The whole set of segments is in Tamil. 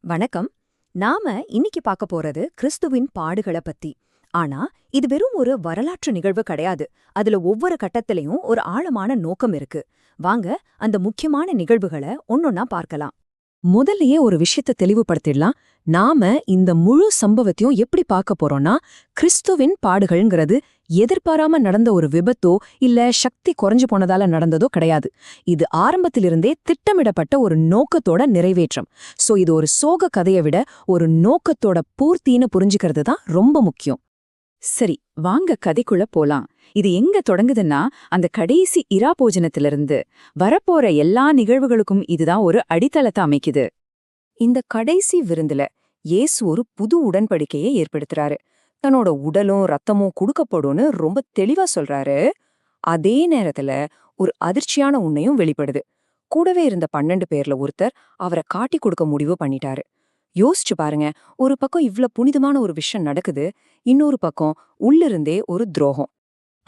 வணக்கம். நாம இன்னைக்கு பார்க்க போறது கிறிஸ்துவின் பாடுகள பத்தி. ஆனா இது வெறும் ஒரு வரலாற்று நிகழ்வு கிடையாது. அதுல ஒவ்வொரு கட்டத்திலயும் ஒரு ஆழமான நோக்கம் இருக்கு. வாங்க அந்த முக்கியமான நிகழ்வுகள ஒன்னொன்னா பார்க்கலாம். முதல்லயே ஒரு விஷயத்தை தெளிவுபடுத்திடலாம். நாம இந்த முழு சம்பவத்தையும் எப்படி பார்க்க போறோம்னா, கிறிஸ்துவின் பாடுகள்ங்கிறது எதிர்பாராம நடந்த ஒரு விபத்தோ இல்ல சக்தி குறைஞ்சு போனதால நடந்ததோ கிடையாது. இது ஆரம்பத்திலிருந்தே திட்டமிடப்பட்ட ஒரு நோக்கத்தோட நிறைவேற்றம். இது ஒரு சோக கதையை விட ஒரு நோக்கத்தோட பூர்த்தின்னு புரிஞ்சுக்கிறது தான் ரொம்ப முக்கியம். சரி, வாங்க கதைக்குள்ள போலாம். இது எங்க தொடங்குதுன்னா, அந்த கடைசி இரா போஜனத்திலிருந்து வரப்போற எல்லா நிகழ்வுகளுக்கும் இதுதான் ஒரு அடித்தளத்தை அமைக்குது. இந்த கடைசி விருந்துல இயேசு ஒரு புது உடன்படிக்கையை ஏற்படுத்துறாரு. தன்னோட உடலும் ரத்தமும் கொடுக்கப்படும்னு ரொம்ப தெளிவா சொல்றாரு. அதே நேரத்துல ஒரு அதிர்ச்சியான உண்மையும் வெளிப்படுது. கூடவே இருந்த 12 பேர்ல ஒருத்தர் அவரை காட்டி கொடுக்க முடிவு பண்ணிட்டாரு. யோசிச்சு பாருங்க, ஒரு பக்கம் இவ்ளோ புனிதமான ஒரு விஷயம் நடக்குது, இன்னொரு பக்கம் உள்ளிருந்தே ஒரு துரோகம்.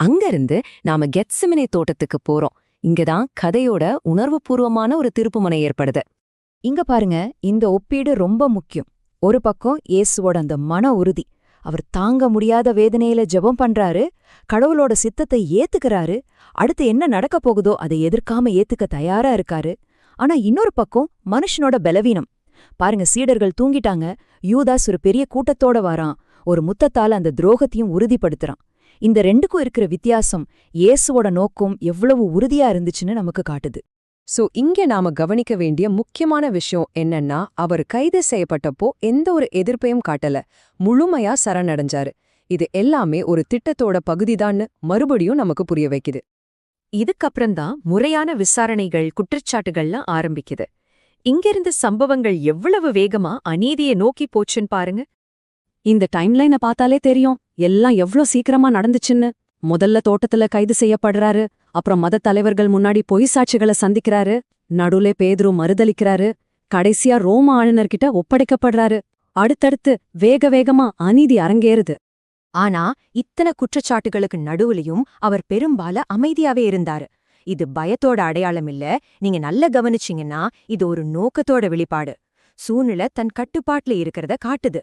அங்கிருந்து நாம கெத்செமனே தோட்டத்துக்கு போறோம். இங்கதான் கதையோட உணர்வுபூர்வமான ஒரு திருப்புமுனை ஏற்படுது. இங்க பாருங்க, இந்த ஒப்பீடு ரொம்ப முக்கியம். ஒரு பக்கம் இயேசுவோட அந்த மன உறுதி. அவர் தாங்க முடியாத வேதனையில ஜெபம் பண்றாரு, கடவுளோட சித்தத்தை ஏத்துக்கிறாரு, அடுத்து என்ன நடக்க போகுதோ அதை எதிர்க்காம ஏத்துக்க தயாரா இருக்காரு. ஆனா இன்னொரு பக்கம் மனுஷனோட பலவீனம். பாருங்க, சீடர்கள் தூங்கிட்டாங்க, யூதாஸ் ஒரு பெரிய கூட்டத்தோட வாரான், ஒரு முத்தத்தால அந்த துரோகத்தையும் உறுதிப்படுத்துறான். இந்த ரெண்டுக்கும் இருக்கிற வித்தியாசம் இயேசுவோட நோக்கம் எவ்வளவு உறுதியா இருந்துச்சுன்னு நமக்கு காட்டுது. இங்க நாம கவனிக்க வேண்டிய முக்கியமான விஷயம் என்னன்னா, அவர் கைது செய்யப்பட்டப்போ எந்த ஒரு எதிர்ப்பையும் காட்டல, முழுமையா சரணடைஞ்சாரு. இது எல்லாமே ஒரு திட்டத்தோட பகுதிதான்னு மறுபடியும் நமக்கு புரிய வைக்குது. இதுக்கப்புறம்தான் முறையான விசாரணைகள், குற்றச்சாட்டுகள்லாம் ஆரம்பிக்குது. இங்கிருந்த சம்பவங்கள் எவ்வளவு வேகமா அநீதியை நோக்கி போச்சுன்னு பாருங்க. இந்த டைம்லைன பார்த்தாலே தெரியும், எல்லாம் எவ்ளோ சீக்கிரமா நடந்துச்சுன்னு. முதல்ல தோட்டத்துல கைது செய்யப்படுறாரு, அப்புறம் மத தலைவர்கள் முன்னாடி பொய் சாட்சிகளை சந்திக்கிறாரு, நடுலே பேதுரு மறுதளிக்கிறாரு, கடைசியா ரோம ஆளுநர்கிட்ட ஒப்படைக்கப்படுறாரு. அடுத்தடுத்து வேக வேகமா அநீதி அரங்கேறுது. ஆனா இத்தனை குற்றச்சாட்டுகளுக்கு நடுவுலயும் அவர் பெரும்பால அமைதியாவே இருந்தாரு. இது பயத்தோட அடையாளம் இல்ல, நீங்க நல்லா கவனிச்சீங்கன்னா இது ஒரு நோக்கத்தோட வெளிப்பாடு. சூழ்நிலை தன் கட்டுப்பாட்டுல இருக்கிறத காட்டுது.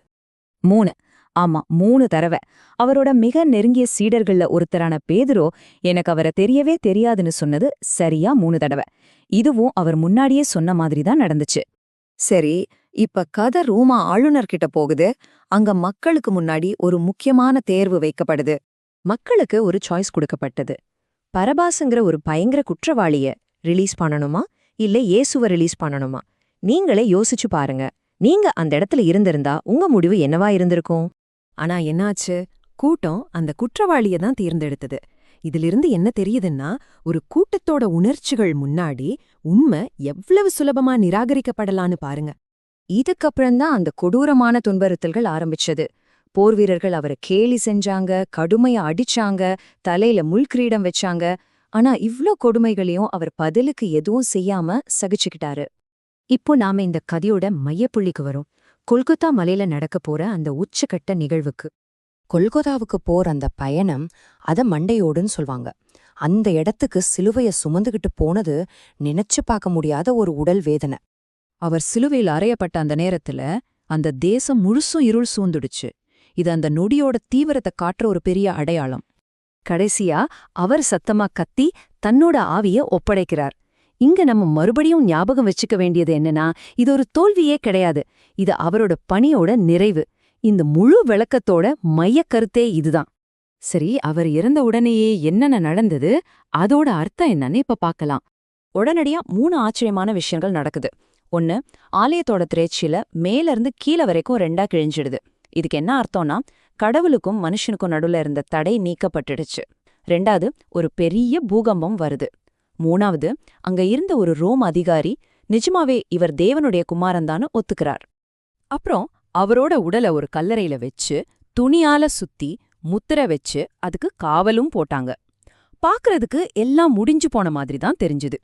3 தடவை அவரோட மிக நெருங்கிய சீடர்கள்ல ஒருத்தரான பேதுரு எனக்கு அவரை தெரியவே தெரியாதுன்னு சொன்னது சரியா 3 தடவை. இதுவும் அவர் முன்னாடியே சொன்ன மாதிரிதான் நடந்துச்சு. சரி, இப்ப கதை ரோமா ஆளுநர்கிட்ட போகுது. அங்க மக்களுக்கு முன்னாடி ஒரு முக்கியமான தேர்வு வைக்கப்படுது. மக்களுக்கு ஒரு சாய்ஸ் கொடுக்கப்பட்டது. பரபாசுங்கிற ஒரு பயங்கர குற்றவாளிய ரிலீஸ் பண்ணணுமா, இல்ல இயேசுவை ரிலீஸ் பண்ணணுமா? நீங்களே யோசிச்சு பாருங்க. நீங்க அந்த இடத்துல இருந்திருந்தா உங்க முடிவு என்னவா இருந்திருக்கும்? ஆனா என்னாச்சு? கூட்டம் அந்த குற்றவாளிய தான் தேர்ந்தெடுத்தது. இதிலிருந்து என்ன தெரியுதுன்னா, ஒரு கூட்டத்தோட உணர்ச்சிகள் முன்னாடி உண்மை எவ்வளவு சுலபமா நிராகரிக்கப்படலான்னு பாருங்க. இதுக்கப்புறம்தான் அந்த கொடூரமான துன்புறுத்தல்கள் ஆரம்பிச்சது. போர் வீரர்கள் அவரை கேலி செஞ்சாங்க, கடுமையா அடிச்சாங்க, தலையில முள்கிரீடம் வச்சாங்க. ஆனா இவ்ளோ கொடுமைகளையும் அவர் பதிலுக்கு எதுவும் செய்யாம சகிச்சுக்கிட்டாரு. இப்போ நாம இந்த கதையோட மையப்புள்ளிக்கு வரும். கொல்கத்தா மலையில நடக்க போற அந்த உச்சக்கட்ட நிகழ்வுக்கு. கொல்கத்தாவுக்கு போற அந்த பயணம் அத மண்டையோடுன்னு சொல்வாங்க. அந்த இடத்துக்கு சிலுவைய சுமந்துகிட்டு போனது நினைச்சு பார்க்க முடியாத ஒரு உடல் வேதனை. அவர் சிலுவையில் அறையப்பட்ட அந்த நேரத்துல அந்த தேசம் முழுசும் இருள் சூழ்ந்துடுச்சு. இது அந்த நொடியோட தீவிரத்தை காட்டுற ஒரு பெரிய அடையாளம். கடைசியா அவர் சத்தமா கத்தி தன்னோட ஆவிய ஒப்படைக்கிறார். இங்க நம்ம மறுபடியும் ஞாபகம் வச்சுக்க வேண்டியது என்னன்னா, இது ஒரு தோல்வியே கிடையாது, இது அவரோட பணியோட நிறைவு. இந்த முழு விளக்கத்தோட மையக் கருத்தே இதுதான். சரி, அவர் இறந்த உடனேயே என்னென்ன நடந்தது, அதோட அர்த்தம் என்னன்னு இப்ப பார்க்கலாம். உடனடியா 3 ஆச்சரியமான விஷயங்கள் நடக்குது. 1, ஆலயத்தோட திரைச்சில மேல இருந்து கீழே வரைக்கும் 2ஆ கிழிஞ்சிடுது. இதுக்கு என்ன அர்த்தம்னா, கடவுளுக்கும் மனுஷனுக்கும் நடுவுல இருந்த தடை நீக்கப்பட்டுடுச்சு. 2வது, ஒரு பெரிய பூகம்பம் வருது. 3வது, அங்க இருந்த ஒரு ரோம் அதிகாரி நிஜமாவே இவர் தேவனுடைய குமாரன்தான்னு ஒத்துக்கிறார். அப்புறம் அவரோட உடலை ஒரு கல்லறையில வச்சு துணியால சுத்தி முத்திரை வச்சு அதுக்கு காவலும் போட்டாங்க. பாக்குறதுக்கு எல்லாம் முடிஞ்சு போன மாதிரி தான் தெரிஞ்சுது.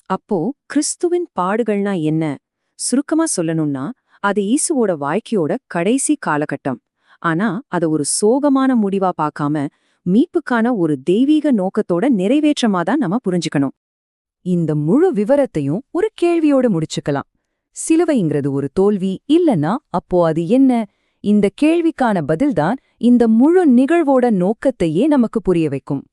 அப்போ கிறிஸ்துவின் பாடுகள்னா என்ன? சுருக்கமா சொல்லணும்னா, அது இயேசுவோட வாழ்க்கையோட கடைசி காலகட்டம். ஆனா அத ஒரு சோகமான முடிவா பார்க்காம மீட்புக்கான ஒரு தெய்வீக நோக்கத்தோட நிறைவேற்றமாதான் நம்ம புரிஞ்சுக்கணும். இந்த முழு விவரத்தையும் ஒரு கேள்வியோட முடிச்சுக்கலாம். சிலுவைங்கிறது ஒரு தோல்வி இல்லனா அப்போ அது என்ன? இந்த கேள்விக்கான பதில்தான் இந்த முழு நிகழ்வோட நோக்கத்தையே நமக்கு புரிய வைக்கும்.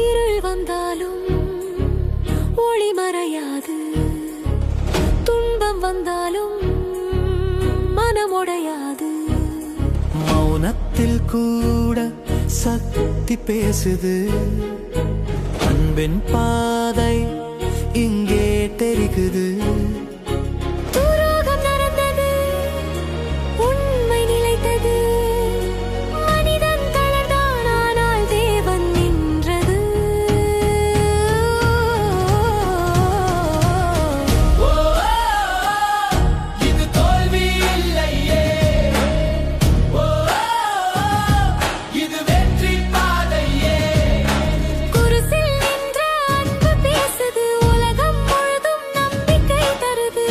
இருள் வந்தாலும் ஒளி மறையாது, துன்பம் வந்தாலும் மனமுடையாது. மௌனத்தில் கூட சக்தி பேசுது, அன்பின் பாதை இங்கே தெரிக்குது. துரோகம் நடந்தது, உண்மை நிலைத்தது. மனிதன் தளர்ந்தான், ஆனால் தேவன் நின்றது. இது தோல்வி இல்லையே, இது வெற்றி பாதையே. குருசில் நின்ற அன்பு பேசுது, உலகம் முழுதும் நம்பிக்கை தருது.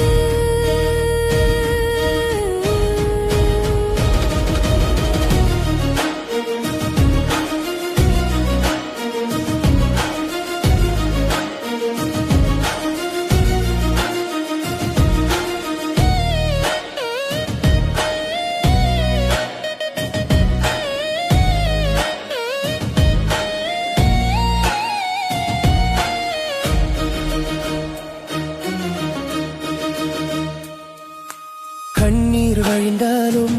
கண்ணீர் வழிந்தாலும்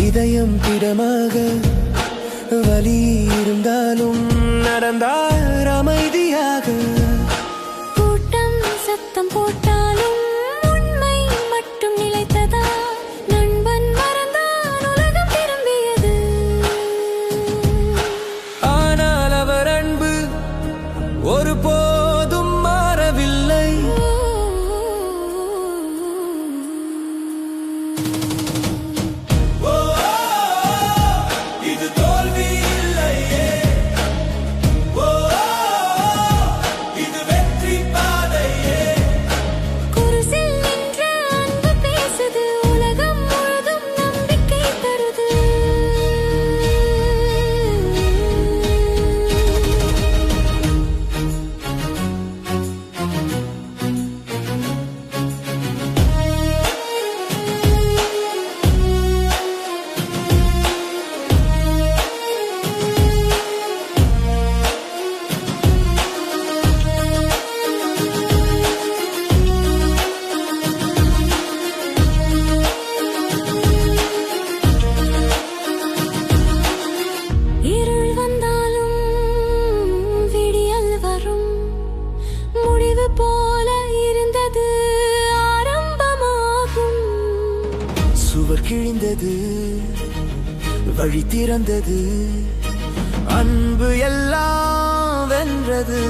இதயம் திடமாக, வலி இருந்தாலும் நடந்தார் அமைதியாக. கூட்டம் சத்தம் போட்டாலும் உண்மை மட்டும் நிலைத்ததா? நண்பன் மறந்தான், உலகம் திரும்பியது. ஆனால் அவர் அன்பு ஒருபோதும் மாறவில்லை. இது தோல்வி இல்லையே, இது வெற்றி பாதையே. குருசில் நின்ற அன்பு பேசுது, உலகம் முழுதும் நம்பிக்கை தருது. இருள் வந்தாலும் விடியல் வரும், முடிவு போல இருந்தது ஆரம்பமாகும். சுவர் கிழிந்தது, வழி திறந்தது, அன்பு எல்லாம் வென்றது.